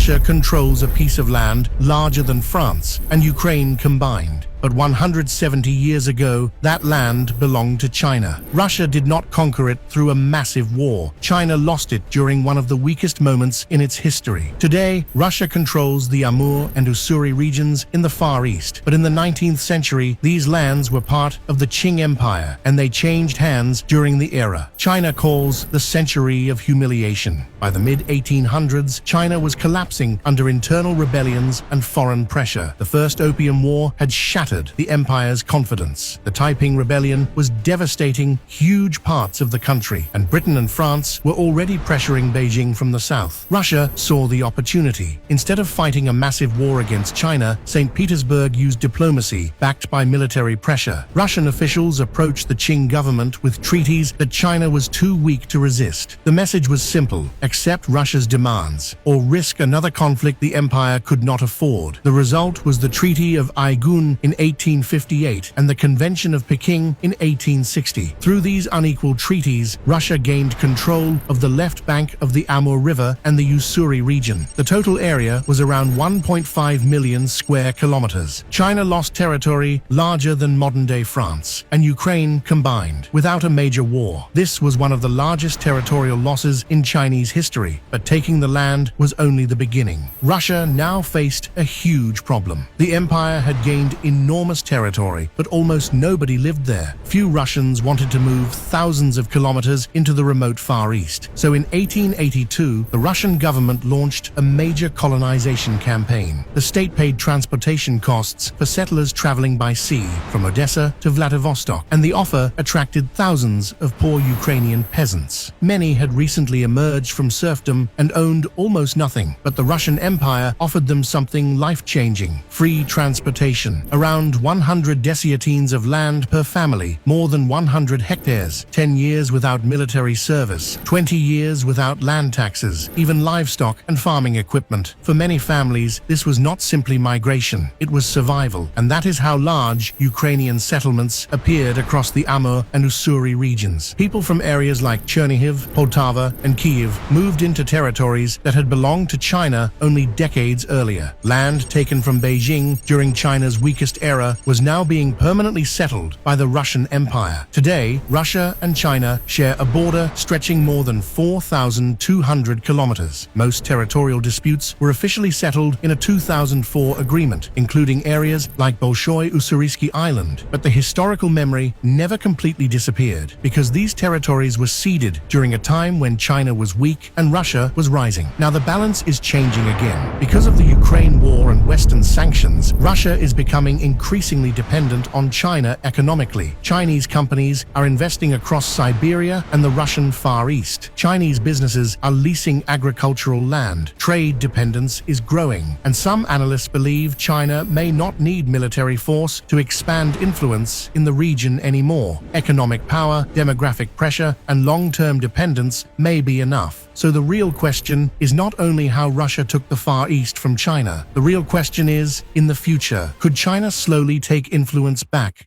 Russia controls a piece of land larger than France and Ukraine combined. But 170 years ago, that land belonged to China. Russia did not conquer it through a massive war. China lost it during one of the weakest moments in its history. Today, Russia controls the Amur and Ussuri regions in the Far East. But in the 19th century, these lands were part of the Qing Empire, and they changed hands during the era China calls the Century of Humiliation. By the mid-1800s, China was collapsing under internal rebellions and foreign pressure. The First Opium War had shattered the empire's confidence. The Taiping Rebellion was devastating huge parts of the country, and Britain and France were already pressuring Beijing from the south. Russia saw the opportunity. Instead of fighting a massive war against China, St. Petersburg used diplomacy, backed by military pressure. Russian officials approached the Qing government with treaties that China was too weak to resist. The message was simple: accept Russia's demands, or risk another conflict the empire could not afford. The result was the Treaty of Aigun in 1858 and the Convention of Peking in 1860. Through these unequal treaties, Russia gained control of the left bank of the Amur River and the Ussuri region. The total area was around 1.5 million square kilometers. China lost territory larger than modern-day France and Ukraine combined, without a major war. This was one of the largest territorial losses in Chinese history, but taking the land was only the beginning. Russia now faced a huge problem. The empire had gained enormous territory, but almost nobody lived there. Few Russians wanted to move thousands of kilometers into the remote Far East. So in 1882, the Russian government launched a major colonization campaign. The state paid transportation costs for settlers traveling by sea from Odessa to Vladivostok, and the offer attracted thousands of poor Ukrainian peasants. Many had recently emerged from serfdom and owned almost nothing, but the Russian Empire offered them something life-changing: free transportation. Around 100 desiatines of land per family, more than 100 hectares, 10 years without military service, 20 years without land taxes, even livestock and farming equipment. For many families, this was not simply migration, it was survival, and that is how large Ukrainian settlements appeared across the Amur and Ussuri regions. People from areas like Chernihiv, Poltava, and Kyiv moved into territories that had belonged to China only decades earlier. Land taken from Beijing during China's weakest era was now being permanently settled by the Russian Empire. Today, Russia and China share a border stretching more than 4,200 kilometers. Most territorial disputes were officially settled in a 2004 agreement, including areas like Bolshoi Ussuriski Island. But the historical memory never completely disappeared, because these territories were ceded during a time when China was weak and Russia was rising. Now the balance is changing again. Because of the Ukraine war and Western sanctions, Russia is becoming increasingly dependent on China economically. Chinese companies are investing across Siberia and the Russian Far East. Chinese businesses are leasing agricultural land. Trade dependence is growing, and some analysts believe China may not need military force to expand influence in the region anymore. Economic power, demographic pressure, and long-term dependence may be enough. So the real question is not only how Russia took the Far East from China. The real question is, in the future, could China slowly take influence back